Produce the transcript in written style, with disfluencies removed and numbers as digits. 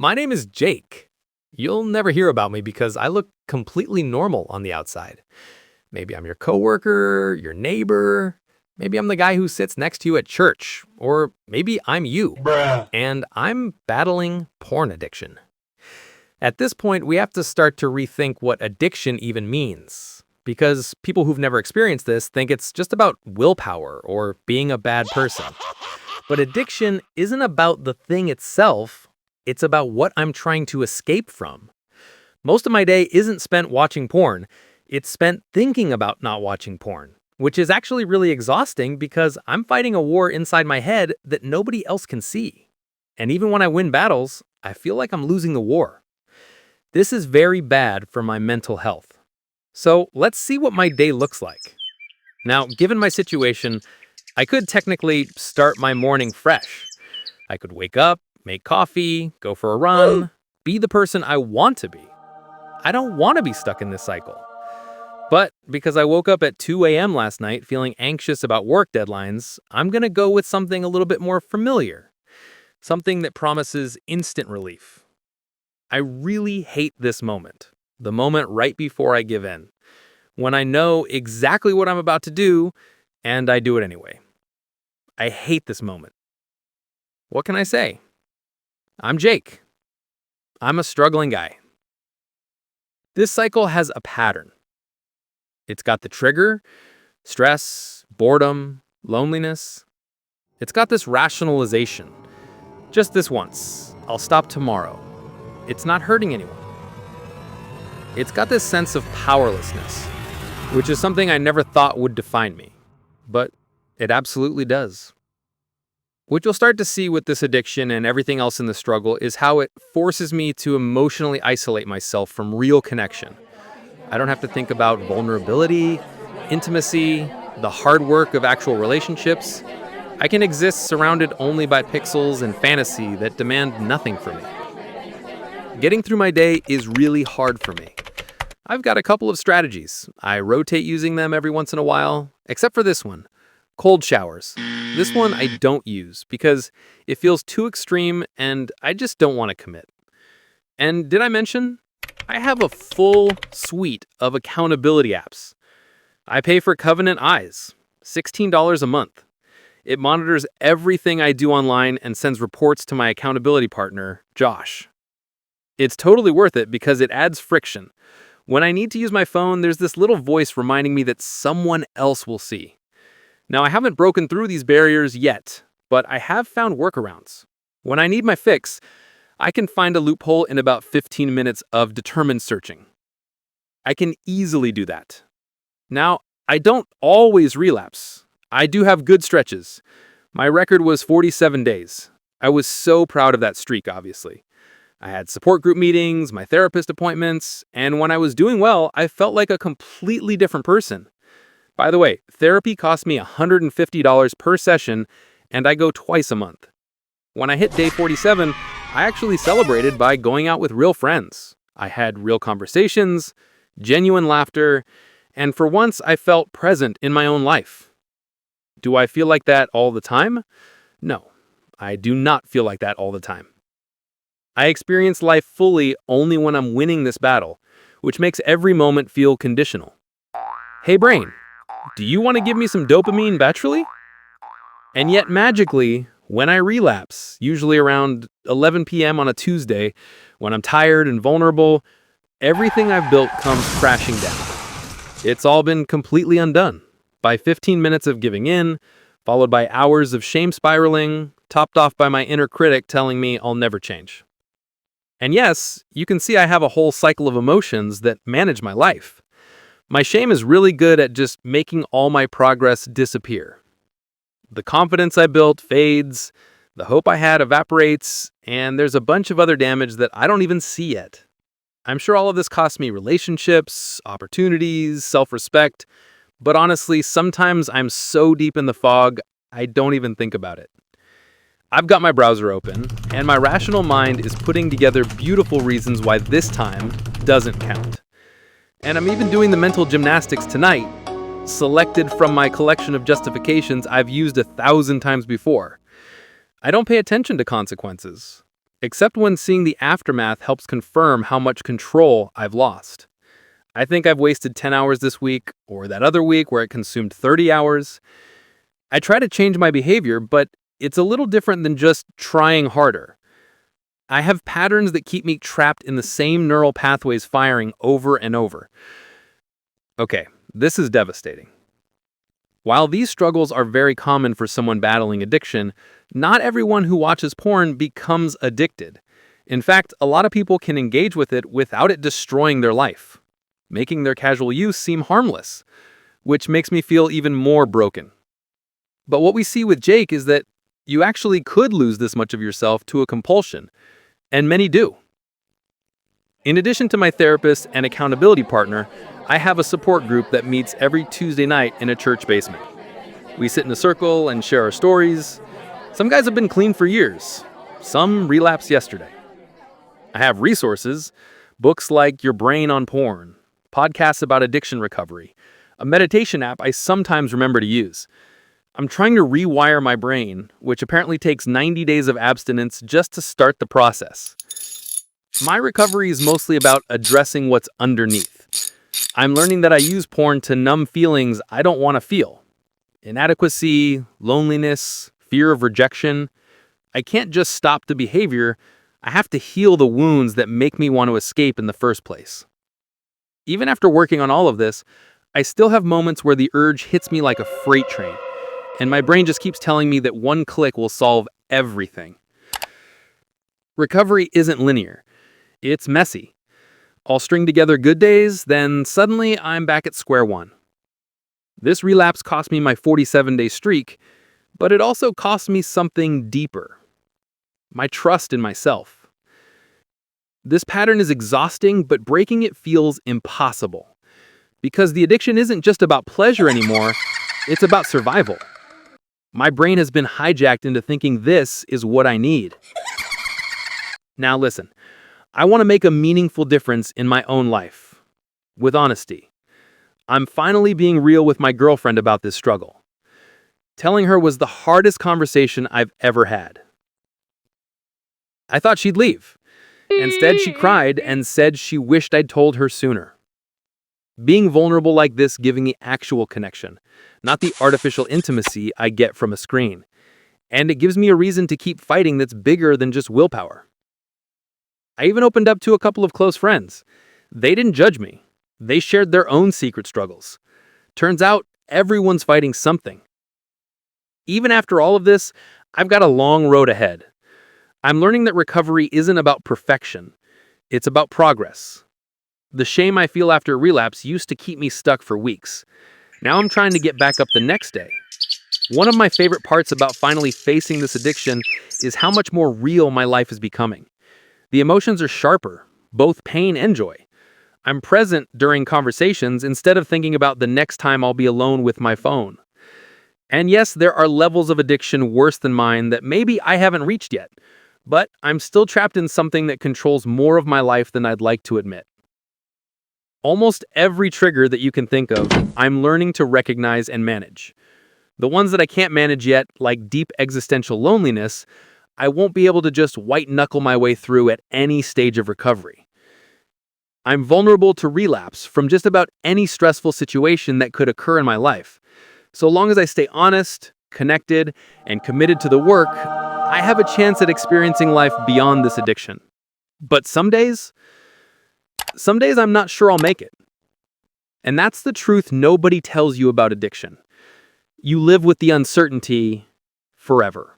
My name is Jake. You'll never hear about me because I look completely normal on the outside. Maybe I'm your coworker, your neighbor. Maybe I'm the guy who sits next to you at church. Or maybe I'm you. Bruh. And I'm battling porn addiction. At this point, we have to start to rethink what addiction even means. Because people who've never experienced this think it's just about willpower or being a bad person. But addiction isn't about the thing itself. It's about what I'm trying to escape from. Most of my day isn't spent watching porn. It's spent thinking about not watching porn, which is actually really exhausting because I'm fighting a war inside my head that nobody else can see. And even when I win battles, I feel like I'm losing the war. This is very bad for my mental health. So let's see what my day looks like. Now, given my situation, I could technically start my morning fresh. I could wake up, make coffee, go for a run, be the person I want to be. I don't want to be stuck in this cycle. But because I woke up at 2 a.m. last night feeling anxious about work deadlines, I'm going to go with something a little bit more familiar. Something that promises instant relief. I really hate this moment. The moment right before I give in. When I know exactly what I'm about to do, and I do it anyway. I hate this moment. What can I say? I'm Jake. I'm a struggling guy. This cycle has a pattern. It's got the trigger, stress, boredom, loneliness. It's got this rationalization. Just this once. I'll stop tomorrow. It's not hurting anyone. It's got this sense of powerlessness, which is something I never thought would define me. But it absolutely does. What you'll start to see with this addiction and everything else in the struggle is how it forces me to emotionally isolate myself from real connection. I don't have to think about vulnerability, intimacy, the hard work of actual relationships. I can exist surrounded only by pixels and fantasy that demand nothing from me. Getting through my day is really hard for me. I've got a couple of strategies. I rotate using them every once in a while, except for this one, cold showers. This one I don't use because it feels too extreme and I just don't want to commit. And did I mention? I have a full suite of accountability apps. I pay for Covenant Eyes, $16 a month. It monitors everything I do online and sends reports to my accountability partner, Josh. It's totally worth it because it adds friction. When I need to use my phone, there's this little voice reminding me that someone else will see. Now, I haven't broken through these barriers yet, but I have found workarounds. When I need my fix, I can find a loophole in about 15 minutes of determined searching. I can easily do that. Now, I don't always relapse. I do have good stretches. My record was 47 days. I was so proud of that streak, obviously. I had support group meetings, my therapist appointments, and when I was doing well, I felt like a completely different person. By the way, therapy cost me $150 per session, and I go twice a month. When I hit day 47, I actually celebrated by going out with real friends. I had real conversations, genuine laughter, and for once I felt present in my own life. Do I feel like that all the time? No, I do not feel like that all the time. I experience life fully only when I'm winning this battle, which makes every moment feel conditional. Hey brain, do you want to give me some dopamine naturally? And yet magically, when I relapse, usually around 11 p.m. on a Tuesday, when I'm tired and vulnerable, everything I've built comes crashing down. It's all been completely undone by 15 minutes of giving in, followed by hours of shame spiraling, topped off by my inner critic telling me I'll never change. And yes, you can see I have a whole cycle of emotions that manage my life. My shame is really good at just making all my progress disappear. The confidence I built fades, the hope I had evaporates, and there's a bunch of other damage that I don't even see yet. I'm sure all of this costs me relationships, opportunities, self-respect, but honestly, sometimes I'm so deep in the fog, I don't even think about it. I've got my browser open, and my rational mind is putting together beautiful reasons why this time doesn't count. And I'm even doing the mental gymnastics tonight, selected from my collection of justifications I've used 1,000 times before. I don't pay attention to consequences. except when seeing the aftermath helps confirm how much control I've lost. I think I've wasted 10 hours this week, or that other week where it consumed 30 hours. I try to change my behavior, but it's a little different than just trying harder. I have patterns that keep me trapped in the same neural pathways firing over and over. Okay, this is devastating. While these struggles are very common for someone battling addiction, not everyone who watches porn becomes addicted. In fact, a lot of people can engage with it without it destroying their life, making their casual use seem harmless, which makes me feel even more broken. But what we see with Jake is that you actually could lose this much of yourself to a compulsion, and many do. In addition to my therapist and accountability partner, I have a support group that meets every Tuesday night in a church basement. We sit in a circle and share our stories. Some guys have been clean for years. Some relapsed yesterday. I have resources, books like Your Brain on Porn, podcasts about addiction recovery, a meditation app I sometimes remember to use. I'm trying to rewire my brain, which apparently takes 90 days of abstinence just to start the process. My recovery is mostly about addressing what's underneath. I'm learning that I use porn to numb feelings I don't want to feel. Inadequacy, loneliness, fear of rejection. I can't just stop the behavior. I have to heal the wounds that make me want to escape in the first place. Even after working on all of this, I still have moments where the urge hits me like a freight train, and my brain just keeps telling me that one click will solve everything. Recovery isn't linear. It's messy. I'll string together good days, then suddenly I'm back at square one. This relapse cost me my 47-day streak, but it also cost me something deeper. My trust in myself. This pattern is exhausting, but breaking it feels impossible. Because the addiction isn't just about pleasure anymore, it's about survival. My brain has been hijacked into thinking this is what I need. Now listen, I want to make a meaningful difference in my own life. With honesty. I'm finally being real with my girlfriend about this struggle. Telling her was the hardest conversation I've ever had. I thought she'd leave. Instead, she cried and said she wished I'd told her sooner. Being vulnerable like this giving me actual connection, not the artificial intimacy I get from a screen. And it gives me a reason to keep fighting that's bigger than just willpower. I even opened up to a couple of close friends. They didn't judge me. They shared their own secret struggles. Turns out, everyone's fighting something. Even after all of this, I've got a long road ahead. I'm learning that recovery isn't about perfection. It's about progress. The shame I feel after a relapse used to keep me stuck for weeks. Now I'm trying to get back up the next day. One of my favorite parts about finally facing this addiction is how much more real my life is becoming. The emotions are sharper, both pain and joy. I'm present during conversations instead of thinking about the next time I'll be alone with my phone. And yes, there are levels of addiction worse than mine that maybe I haven't reached yet, but I'm still trapped in something that controls more of my life than I'd like to admit. Almost every trigger that you can think of, I'm learning to recognize and manage. The ones that I can't manage yet, like deep existential loneliness, I won't be able to just white-knuckle my way through at any stage of recovery. I'm vulnerable to relapse from just about any stressful situation that could occur in my life. So long as I stay honest, connected, and committed to the work, I have a chance at experiencing life beyond this addiction. But some days I'm not sure I'll make it. And that's the truth nobody tells you about addiction. You live with the uncertainty forever.